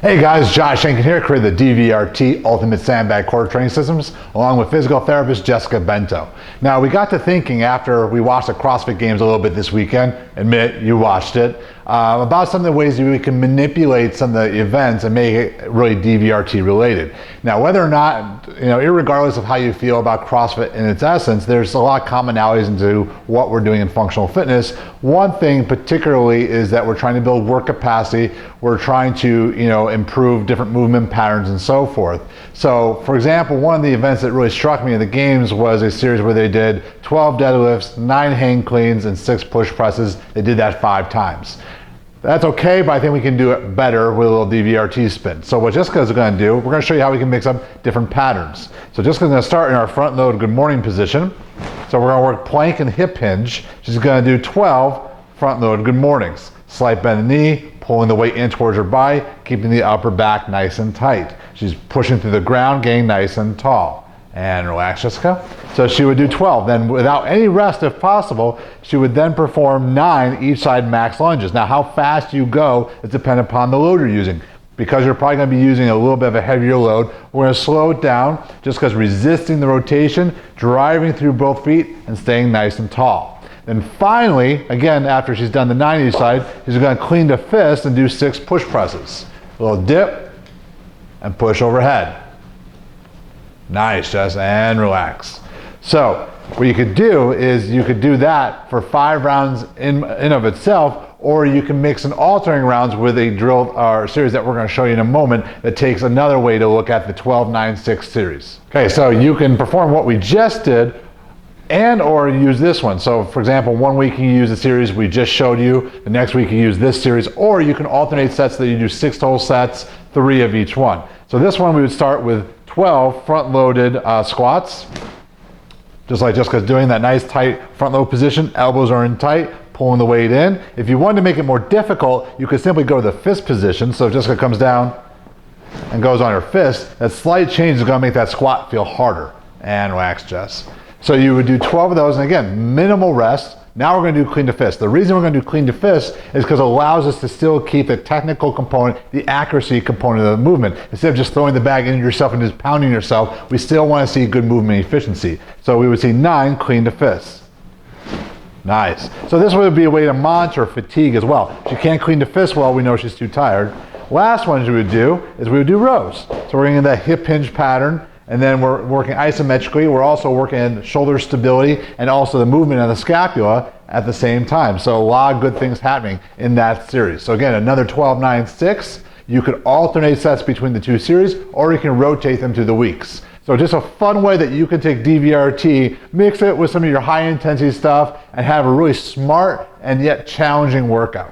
Hey guys, Josh Henkin here, created the DVRT Ultimate Sandbag Core Training Systems, along with physical therapist Jessica Bento. Now, we got to thinking after we watched the CrossFit Games a little bit this weekend, admit you watched it, about some of the ways that we can manipulate some of the events and make it really DVRT related. Now, whether or not, irregardless of how you feel about CrossFit in its essence, there's a lot of commonalities into what we're doing in functional fitness. One thing particularly is that we're trying to build work capacity. We're trying to, improve different movement patterns and so forth. So, for example, one of the events that really struck me in the games was a series where they did 12 deadlifts, 9 hang cleans, and 6 push presses. They did that 5 times. That's okay, but I think we can do it better with a little DVRT spin. So what Jessica's going to do, we're going to show you how we can mix up different patterns. So Jessica's going to start in our front load good morning position. So we're going to work plank and hip hinge. She's going to do 12 front load good mornings. Slight bend in the knee, pulling the weight in towards her body, keeping the upper back nice and tight. She's pushing through the ground, getting nice and tall. And relax, Jessica. So she would do 12. Then without any rest, if possible, she would then perform 9 each side max lunges. Now, how fast you go is dependent upon the load you're using. Because you're probably going to be using a little bit of a heavier load, we're going to slow it down just because resisting the rotation, driving through both feet, and staying nice and tall. Then finally, again, after she's done the 9 each side, she's going to clean the fist and do 6 push presses. A little dip and push overhead. Nice, Jess, and relax. So what you could do is you could do that for 5 rounds in of itself, or you can mix in alternating rounds with a drill or series that we're going to show you in a moment that takes another way to look at the 12-9-6 series. Okay, so you can perform what we just did and or use this one. So for example, one week you use the series we just showed you, the next week you use this series, or you can alternate sets that you do 6 total sets, 3 of each one. So this one we would start with 12 front-loaded squats, just like Jessica's doing, that nice tight front-load position, elbows are in tight, pulling the weight in. If you wanted to make it more difficult, you could simply go to the fist position. So if Jessica comes down and goes on her fist, that slight change is going to make that squat feel harder. And relax, Jess. So you would do 12 of those, and again, minimal rest. Now we're going to do clean to fist. The reason we're going to do clean to fist is because it allows us to still keep the technical component, the accuracy component of the movement. Instead of just throwing the bag into yourself and just pounding yourself, we still want to see good movement efficiency. So we would see 9 clean to fist. Nice. So this would be a way to monitor fatigue as well. If she can't clean to fist well, we know she's too tired. Last one we would do is we would do rows. So we're in that hip hinge pattern. And then we're working isometrically. We're also working shoulder stability and also the movement of the scapula at the same time. So a lot of good things happening in that series. So again, another 12-9-6. You could alternate sets between the 2 series, or you can rotate them through the weeks. So just a fun way that you can take DVRT, mix it with some of your high intensity stuff, and have a really smart and yet challenging workout.